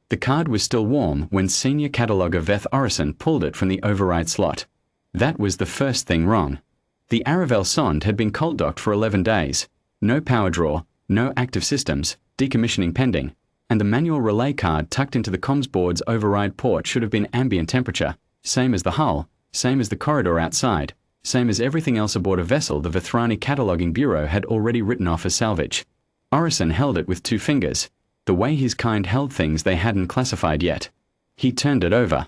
The card was still warm when senior cataloguer Vethrani pulled it from the override slot. That was the first thing wrong. The Aravel sonde had been cold docked for 11 days. No power draw, no active systems, decommissioning pending, and the manual relay card tucked into the comms board's override port should have been ambient temperature, same as the hull, same as the corridor outside, same as everything else aboard a vessel the Vethrani Cataloguing Bureau had already written off as salvage. Orison held it with 2 fingers, the way his kind held things they hadn't classified yet. He turned it over.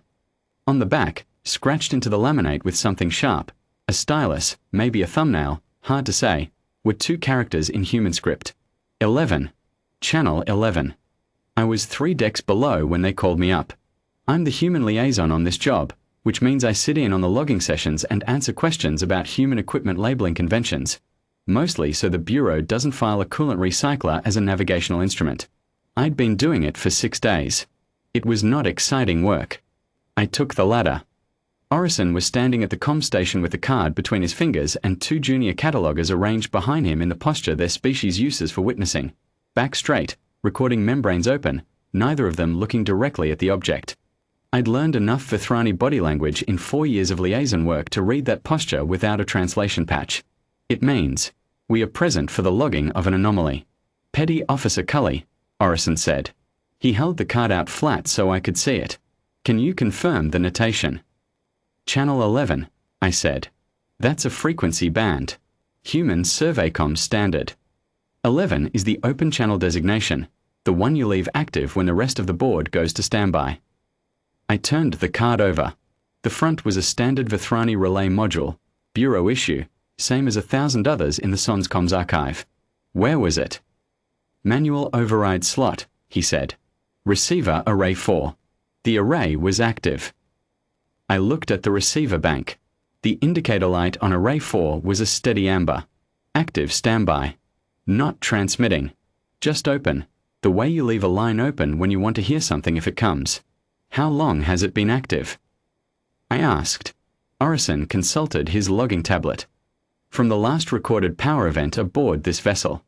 On the back, scratched into the laminate with something sharp, a stylus, maybe a thumbnail, hard to say, were 2 characters in human script. 11. Channel 11. I was 3 decks below when they called me up. I'm the human liaison on this job, which means I sit in on the logging sessions and answer questions about human equipment labeling conventions, mostly so the Bureau doesn't file a coolant recycler as a navigational instrument. I'd been doing it for 6 days. It was not exciting work. I took the ladder. Orison was standing at the comm station with the card between his fingers and 2 junior cataloguers arranged behind him in the posture their species uses for witnessing. Back straight, recording membranes open, neither of them looking directly at the object. I'd learned enough Vethrani body language in 4 years of liaison work to read that posture without a translation patch. It means, we are present for the logging of an anomaly. Petty Officer Cully, Orison said. He held the card out flat so I could see it. Can you confirm the notation? Channel 11, I said. That's a frequency band. Human Surveycom standard. 11 is the open channel designation, the one you leave active when the rest of the board goes to standby. I turned the card over. The front was a standard Vethrani relay module, Bureau issue, same as 1,000 others in the Sonscom's archive. Where was it? Manual override slot, he said. Receiver array 4. The array was active. I looked at the receiver bank. The indicator light on array 4 was a steady amber. Active standby. Not transmitting. Just open, the way you leave a line open when you want to hear something if it comes. How long has it been active? I asked. Orison consulted his logging tablet. From the last recorded power event aboard this vessel.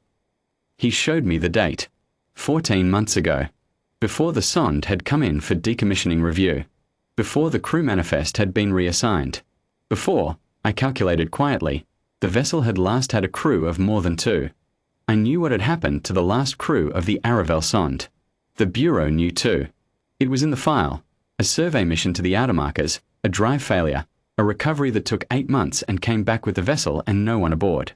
He showed me the date. 14 months ago. Before the sonde had come in for decommissioning review. Before the crew manifest had been reassigned. Before, I calculated quietly, the vessel had last had a crew of more than 2. I knew what had happened to the last crew of the Aravel sonde. The Bureau knew too. It was in the file, a survey mission to the outer markers, a drive failure, a recovery that took 8 months and came back with the vessel and no one aboard.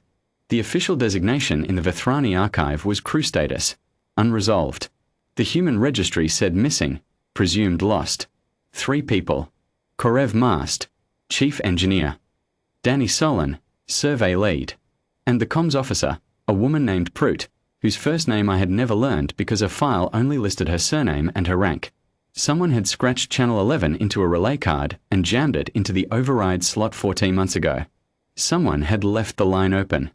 The official designation in the Vethrani archive was crew status, unresolved. The human registry said missing, presumed lost. 3 people. Korev Mast, chief engineer. Danny Solon, survey lead. And the comms officer, a woman named Prout, whose first name I had never learned because her file only listed her surname and her rank. Someone had scratched channel 11 into a relay card and jammed it into the override slot 14 months ago. Someone had left the line open.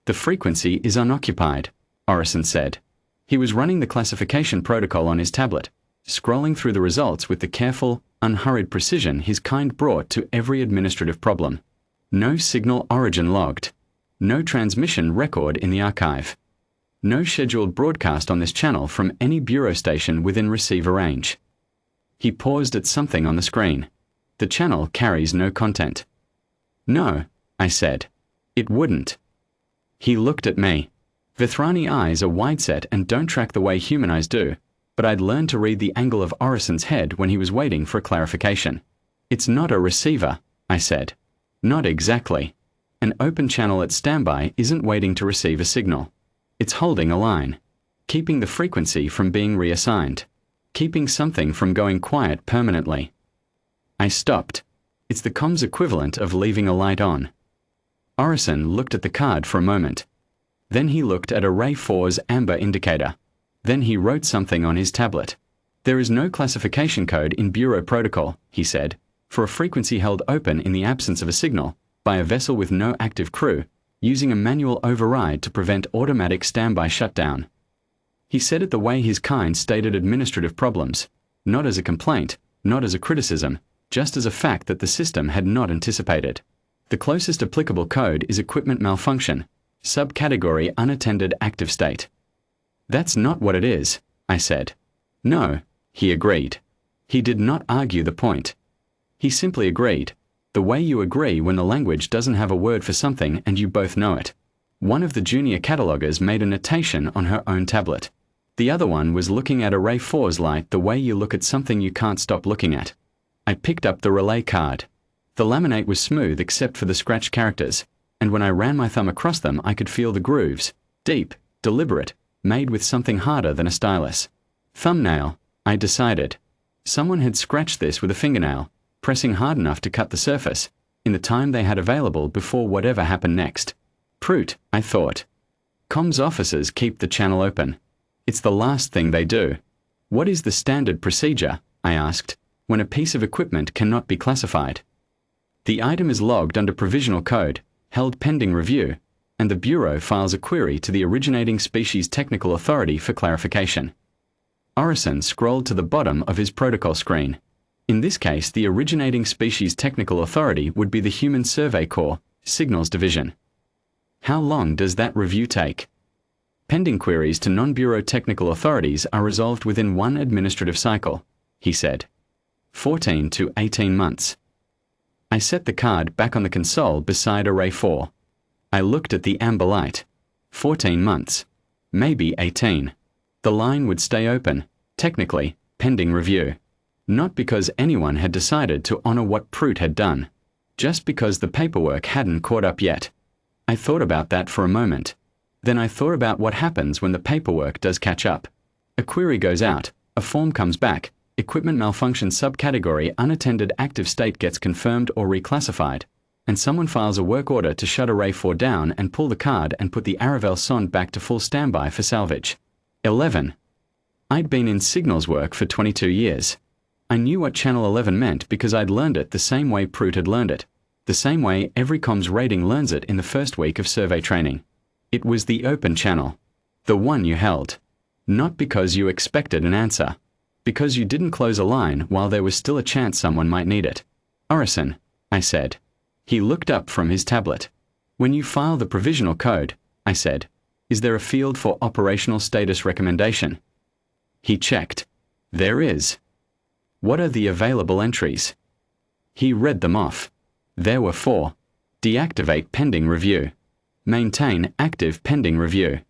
The frequency is unoccupied, Orison said. He was running the classification protocol on his tablet, scrolling through the results with the careful, unhurried precision his kind brought to every administrative problem. No signal origin logged. No transmission record in the archive. No scheduled broadcast on this channel from any Bureau station within receiver range. He paused at something on the screen. The channel carries no content. No, I said. It wouldn't. He looked at me. Vethrani eyes are wide-set and don't track the way human eyes do, but I'd learned to read the angle of Orison's head when he was waiting for a clarification. It's not a receiver, I said. Not exactly. An open channel at standby isn't waiting to receive a signal. It's holding a line, keeping the frequency from being reassigned, keeping something from going quiet permanently. I stopped. It's the comms equivalent of leaving a light on. Orison looked at the card for a moment. Then he looked at array 4's amber indicator. Then he wrote something on his tablet. There is no classification code in Bureau protocol, he said, for a frequency held open in the absence of a signal, by a vessel with no active crew, using a manual override to prevent automatic standby shutdown. He said it the way his kind stated administrative problems, not as a complaint, not as a criticism, just as a fact that the system had not anticipated. The closest applicable code is equipment malfunction, subcategory unattended active state. That's not what it is, I said. No, He agreed. He did not argue the point. He simply agreed. The way you agree when the language doesn't have a word for something and you both know it. One of the junior catalogers made a notation on her own tablet. The other one was looking at Array 4's light the way you look at something you can't stop looking at. I picked up the relay card. The laminate was smooth except for the scratched characters, and when I ran my thumb across them I could feel the grooves, deep, deliberate, made with something harder than a stylus. Thumbnail, I decided. Someone had scratched this with a fingernail, pressing hard enough to cut the surface, in the time they had available before whatever happened next. Prut, I thought. Comms officers keep the channel open. It's the last thing they do. What is the standard procedure, I asked, when a piece of equipment cannot be classified? The item is logged under provisional code, held pending review, and the Bureau files a query to the originating species technical authority for clarification. Orison scrolled to the bottom of his protocol screen. In this case, the originating species technical authority would be the Human Survey Corps, Signals Division. How long does that review take? Pending queries to non-Bureau technical authorities are resolved within one administrative cycle, he said. 14 to 18 months. I set the card back on the console beside Array 4. I looked at the amber light. 14 months. Maybe 18. The line would stay open, technically, pending review. Not because anyone had decided to honor what Prut had done. Just because the paperwork hadn't caught up yet. I thought about that for a moment. Then I thought about what happens when the paperwork does catch up. A query goes out, a form comes back, equipment malfunction subcategory unattended active state gets confirmed or reclassified, and someone files a work order to shut Array 4 down and pull the card and put the Aravel sonde back to full standby for salvage. 11. I'd been in signals work for 22 years. I knew what Channel 11 meant because I'd learned it the same way Prut had learned it. The same way every comms rating learns it in the first week of survey training. It was the open channel. The one you held. Not because you expected an answer. Because you didn't close a line while there was still a chance someone might need it. Orison, I said. He looked up from his tablet. When you file the provisional code, I said, is there a field for operational status recommendation? He checked. There is. What are the available entries? He read them off. There were 4. Deactivate pending review. Maintain active pending review.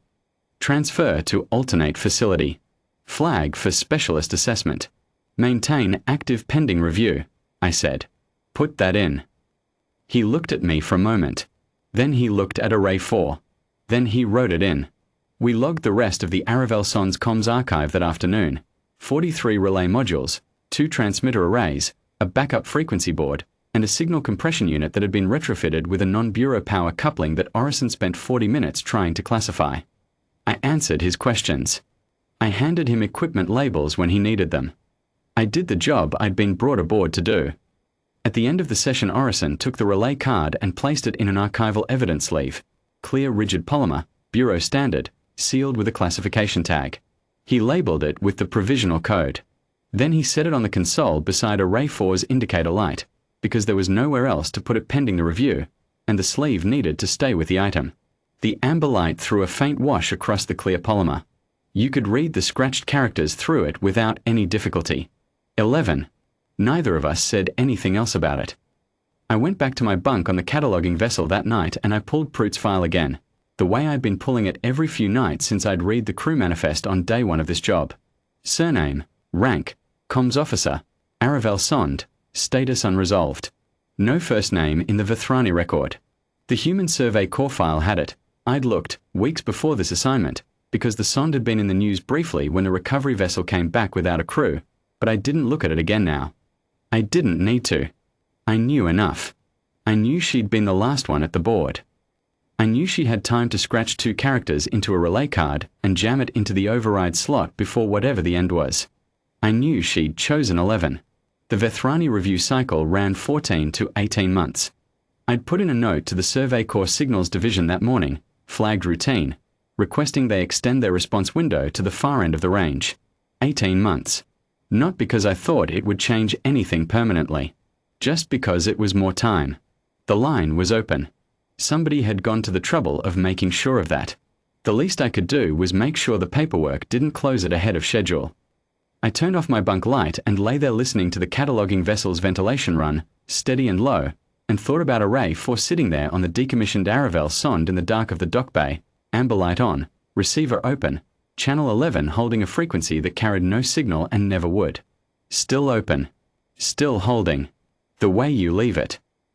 Transfer to alternate facility. Flag for specialist assessment. Maintain active pending review, I said. Put that in. He looked at me for a moment. Then he looked at Array 4. Then he wrote it in. We logged the rest of the Aravel sonde's comms archive that afternoon. 43 relay modules, 2 transmitter arrays, a backup frequency board, and a signal compression unit that had been retrofitted with a non-Bureau power coupling that Orison spent 40 minutes trying to classify. I answered his questions. I handed him equipment labels when he needed them. I did the job I'd been brought aboard to do. At the end of the session, Orison took the relay card and placed it in an archival evidence sleeve, clear rigid polymer, Bureau standard, sealed with a classification tag. He labeled it with the provisional code. Then he set it on the console beside Array 4's indicator light, because there was nowhere else to put it pending the review, and the sleeve needed to stay with the item. The amber light threw a faint wash across the clear polymer. You could read the scratched characters through it without any difficulty. 11. Neither of us said anything else about it. I went back to my bunk on the cataloguing vessel that night and I pulled Prut's file again, the way I'd been pulling it every few nights since I'd read the crew manifest on day 1 of this job. Surname, rank, comms officer, Aravel sonde, status unresolved. No first name in the Vethrani record. The Human Survey Corps file had it. I'd looked, weeks before this assignment, because the sonde had been in the news briefly when the recovery vessel came back without a crew, but I didn't look at it again now. I didn't need to. I knew enough. I knew she'd been the last one at the board. I knew she had time to scratch 2 characters into a relay card and jam it into the override slot before whatever the end was. I knew she'd chosen 11. The Vethrani review cycle ran 14 to 18 months. I'd put in a note to the Survey Corps Signals Division that morning, flagged routine, requesting they extend their response window to the far end of the range. 18 months. Not because I thought it would change anything permanently. Just because it was more time. The line was open. Somebody had gone to the trouble of making sure of that. The least I could do was make sure the paperwork didn't close it ahead of schedule. I turned off my bunk light and lay there listening to the cataloguing vessel's ventilation run, steady and low, and thought about a Ray force sitting there on the decommissioned Aravel sonde in the dark of the dock bay, amber light on, receiver open, channel 11 holding a frequency that carried no signal and never would. Still open. Still holding. The way you leave it.